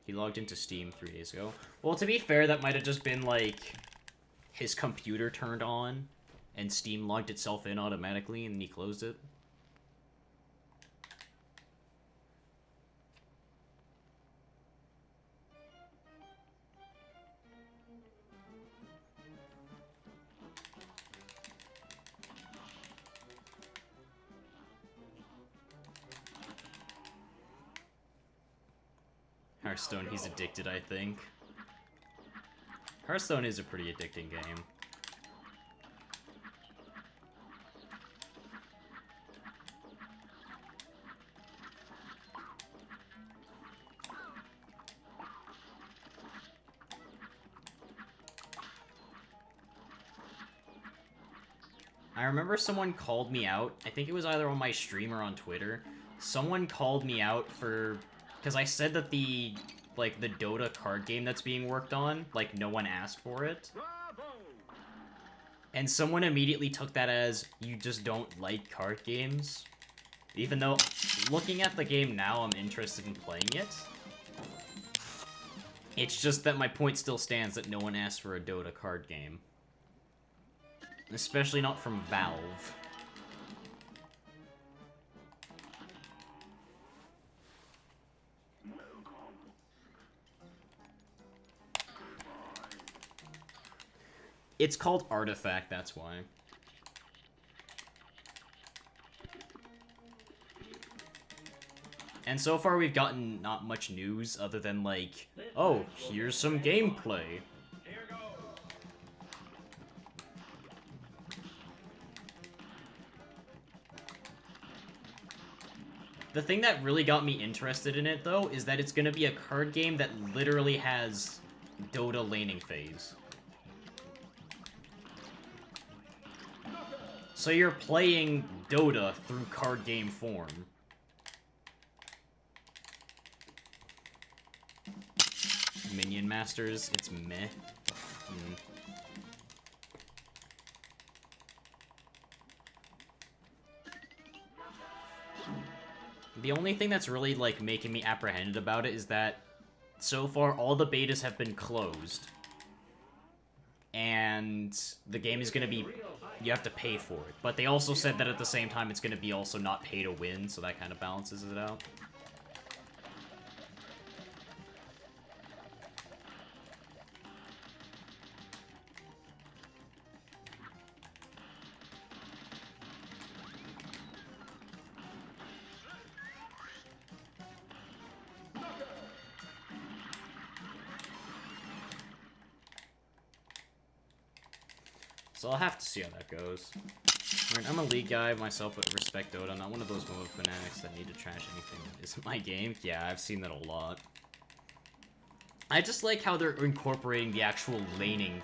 He logged into Steam 3 days ago. Well, to be fair, that might have just been, like, his computer turned on, and Steam logged itself in automatically, and he closed it. Hearthstone, he's addicted, I think. Hearthstone is a pretty addicting game. I remember someone called me out, I think it was either on my stream or on Twitter. Someone called me out for... because I said that the Dota card game that's being worked on, like, no one asked for it. And someone immediately took that as, you just don't like card games. Even though, looking at the game now, I'm interested in playing it. It's just that my point still stands that no one asked for a Dota card game. Especially not from Valve. It's called Artifact, that's why. And so far we've gotten not much news other than like, oh, here's some gameplay. The thing that really got me interested in it, though, is that it's gonna be a card game that literally has Dota laning phase. So you're playing Dota through card game form. Minion Masters, it's meh. The only thing that's really, like, making me apprehended about it is that so far all the betas have been closed. And the game is gonna be... you have to pay for it. But they also said that at the same time it's gonna be also not pay to win, so that kind of balances it out. So I'll have to see how that goes. Alright, I'm a League guy myself, but respect Dota. I'm not one of those mode fanatics that need to trash anything that isn't my game. Yeah, I've seen that a lot. I just like how they're incorporating the actual laning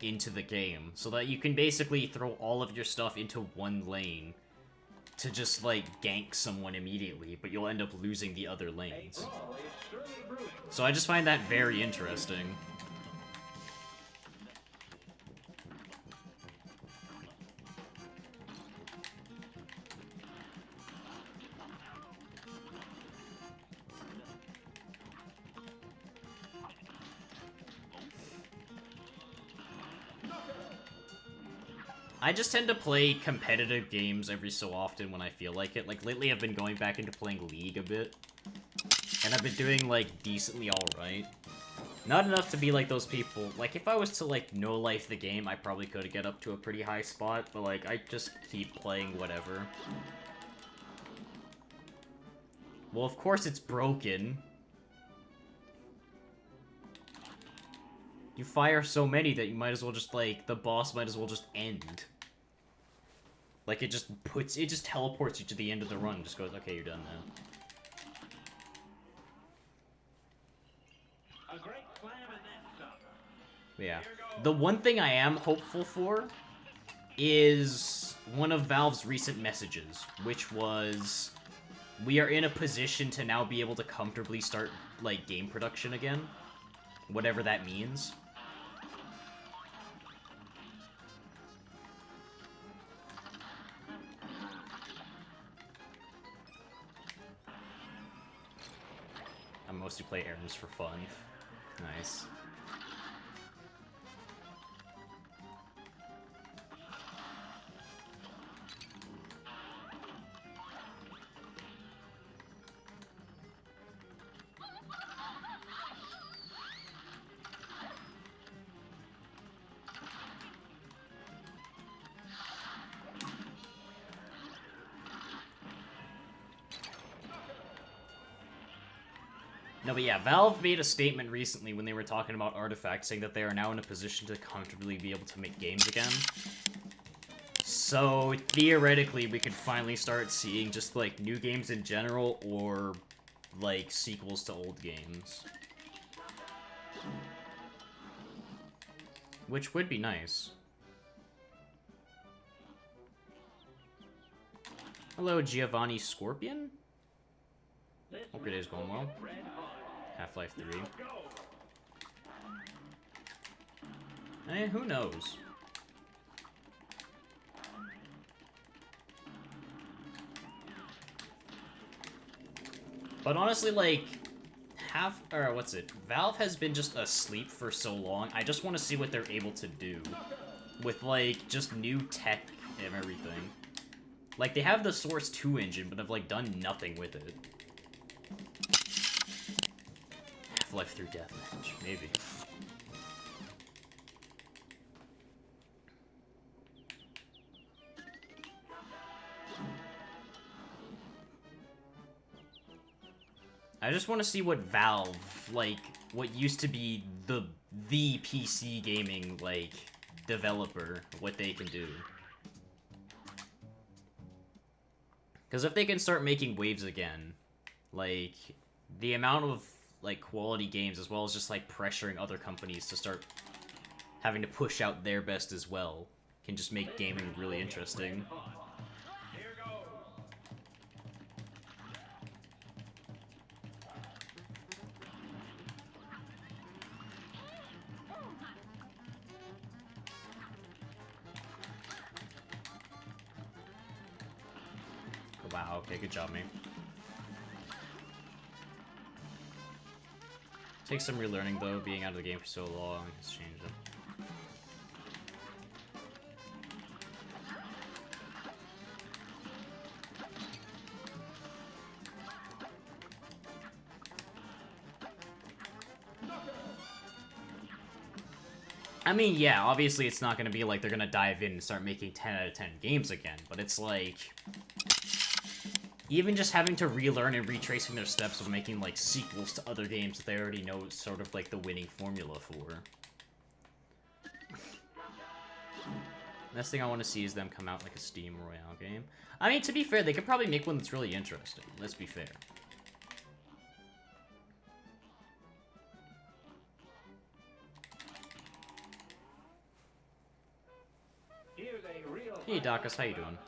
into the game, so that you can basically throw all of your stuff into one lane to just, like, gank someone immediately, but you'll end up losing the other lanes. So I just find that very interesting. I just tend to play competitive games every so often when I feel like it. Like, lately I've been going back into playing League a bit. And I've been doing, like, decently alright. Not enough to be like those people. Like, if I was to, like, no-life the game, I probably could get up to a pretty high spot. But, like, I just keep playing whatever. Well, of course it's broken. You fire so many that you might as well just, like, the boss might as well just end. Like, it just teleports you to the end of the run and just goes, okay, you're done now. A great slam and then some. Yeah. The one thing I am hopeful for is one of Valve's recent messages, which was, we are in a position to now be able to comfortably start, like, game production again. Whatever that means. I mostly play errands for fun. Nice. No, but yeah, Valve made a statement recently when they were talking about Artifact, saying that they are now in a position to comfortably be able to make games again. So, theoretically, we could finally start seeing just, like, new games in general, or, like, sequels to old games. Which would be nice. Hello, Giovanni Scorpion? Hope your day's going well. Half-Life 3. Who knows? But honestly, like, Valve has been just asleep for so long. I just want to see what they're able to do with, like, just new tech and everything. Like, they have the Source 2 engine, but have, like, done nothing with it. Half-Life 3 Deathmatch, maybe. I just want to see what Valve, like, what used to be the PC gaming, like, developer, what they can do. Because if they can start making waves again, like, the amount of, like, quality games, as well as just, like, pressuring other companies to start having to push out their best as well, can just make gaming really interesting. Wow, okay, good job, mate. Takes some relearning, though, being out of the game for so long has changed it. I mean, yeah, obviously it's not going to be like they're going to dive in and start making 10 out of 10 games again, but it's like... Even just having to relearn and retracing their steps of making, like, sequels to other games that they already know is sort of, like, the winning formula for. Next thing I want to see is them come out like a Steam Royale game. I mean, to be fair, they could probably make one that's really interesting. Let's be fair. Hey, Dacus, how you doing?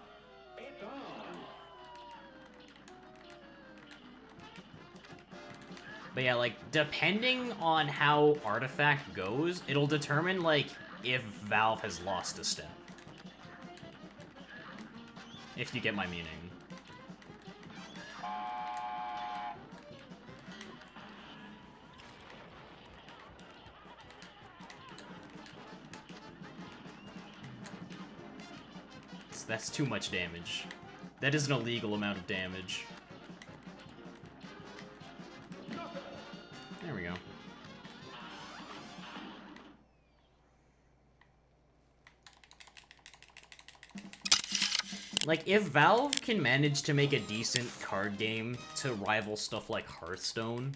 But yeah, like, depending on how Artifact goes, it'll determine, like, if Valve has lost a step. If you get my meaning. That's too much damage. That is an illegal amount of damage. There we go. Like, if Valve can manage to make a decent card game to rival stuff like Hearthstone,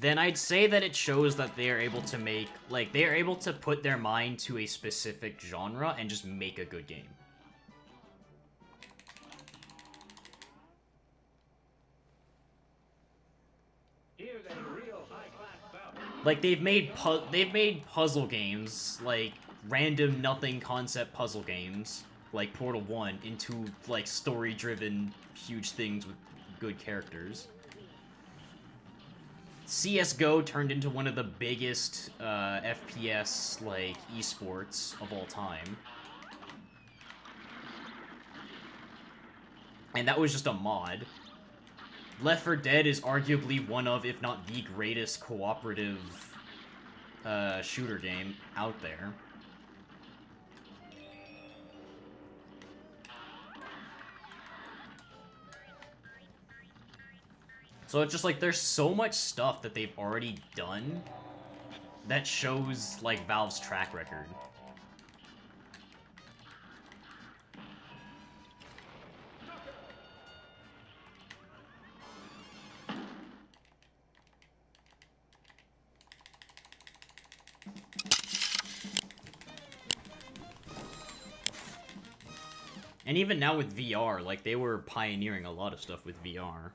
then I'd say that it shows that they are able to make, like, they are able to put their mind to a specific genre and just make a good game. Like, they've made puzzle games, like, random nothing concept puzzle games, like Portal 1, into, like, story-driven, huge things with good characters. CSGO turned into one of the biggest FPS, like, esports of all time. And that was just a mod. Left 4 Dead is arguably one of, if not the greatest cooperative shooter game out there. So it's just like, there's so much stuff that they've already done that shows, like, Valve's track record. And even now with VR, like, they were pioneering a lot of stuff with VR.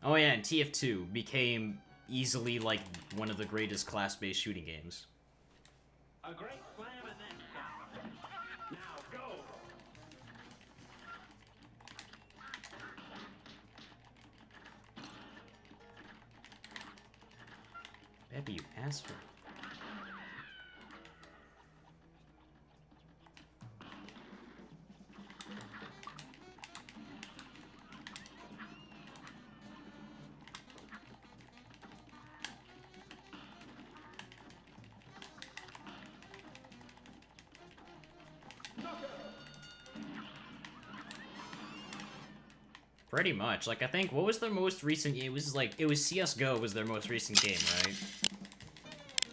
Oh yeah, and TF2 became easily, like, one of the greatest class-based shooting games. A great slam and then stop. Now go! Baby, you asshole. Pretty much. Like, I think, what was their most recent game? It was, like, it was CSGO was their most recent game, right?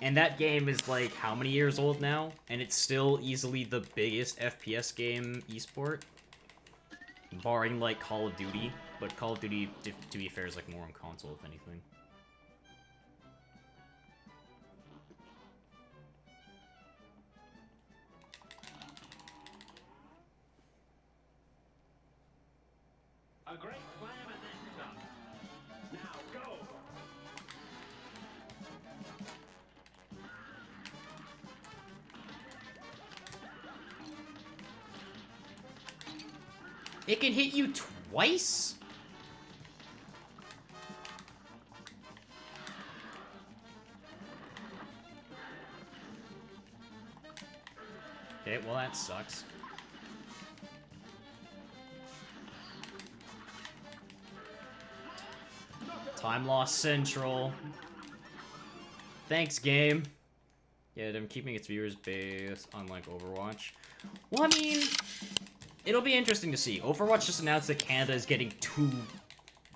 And that game is, like, how many years old now? And it's still easily the biggest FPS game esport. Barring, like, Call of Duty. But Call of Duty, to be fair, is, like, more on console, if anything. A great slam and then stop. Now go! It can hit you twice? Okay, well that sucks. Time loss central. Thanks, game. Yeah, I'm keeping its viewers base, unlike Overwatch. Well, I mean, it'll be interesting to see. Overwatch just announced that Canada is getting 2,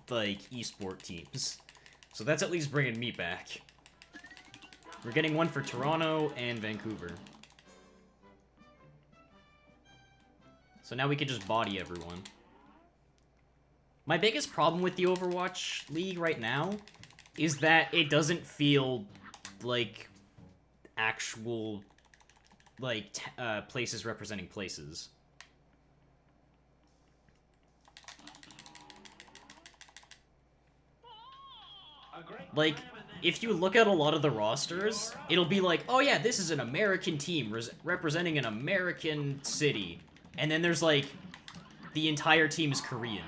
like, esport teams. So that's at least bringing me back. We're getting one for Toronto and Vancouver. So now we can just body everyone. My biggest problem with the Overwatch League right now is that it doesn't feel like actual, like, places representing places. Like, if you look at a lot of the rosters, it'll be like, oh yeah, this is an American team representing an American city. And then there's, like, the entire team is Korean.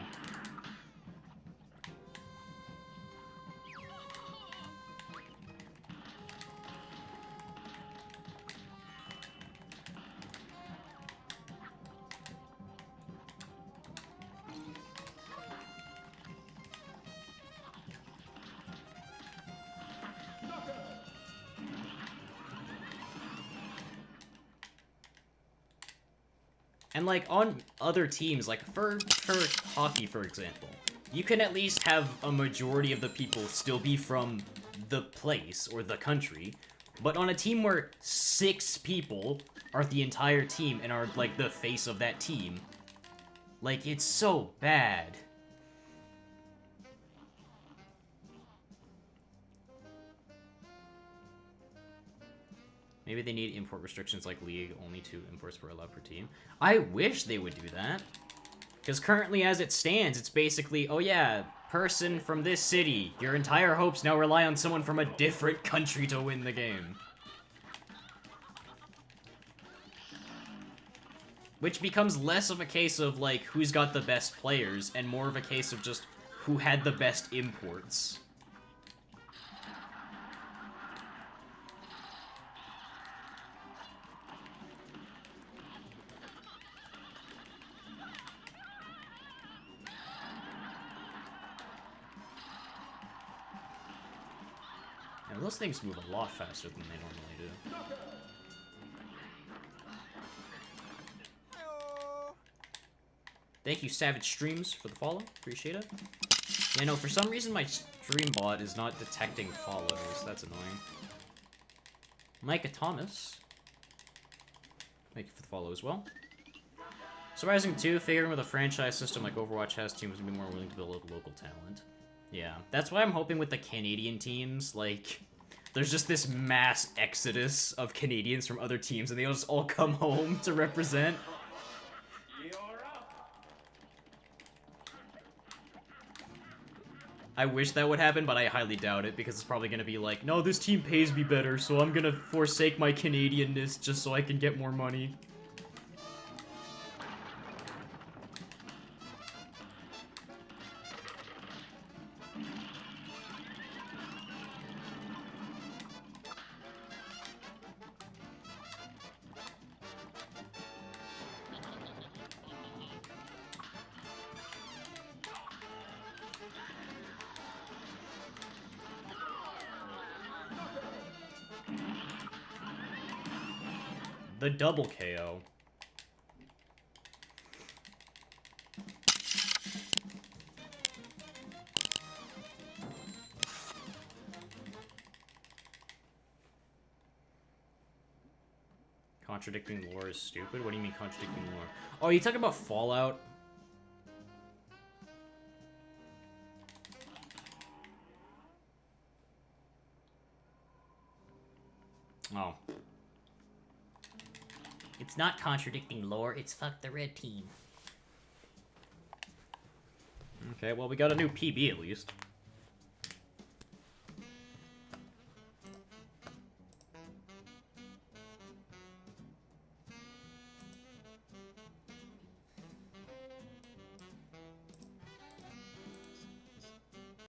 And, like, on other teams, like, for hockey, for example, you can at least have a majority of the people still be from the place or the country. But on a team where 6 people are the entire team and are, like, the face of that team, like, it's so bad. Maybe they need import restrictions like League, only 2 imports per allowed per team. I wish they would do that. Because currently, as it stands, it's basically, oh yeah, person from this city. Your entire hopes now rely on someone from a different country to win the game. Which becomes less of a case of, like, who's got the best players, and more of a case of just who had the best imports. Those things move a lot faster than they normally do. Thank you, Savage Streams, for the follow. Appreciate it. You know, for some reason my stream bot is not detecting followers. That's annoying. Micah Thomas. Thank you for the follow as well. So Rising 2, figuring with a franchise system like Overwatch has, teams will be more willing to build local talent. Yeah, that's why I'm hoping with the Canadian teams, like, there's just this mass exodus of Canadians from other teams, and they just all come home to represent. I wish that would happen, but I highly doubt it, because it's probably gonna be like, no, this team pays me better, so I'm gonna forsake my Canadianness just so I can get more money. The double KO. Contradicting lore is stupid? What do you mean contradicting lore? Oh, you talking about Fallout? Oh. It's not contradicting lore, it's fuck the red team. Okay, well we got a new PB at least.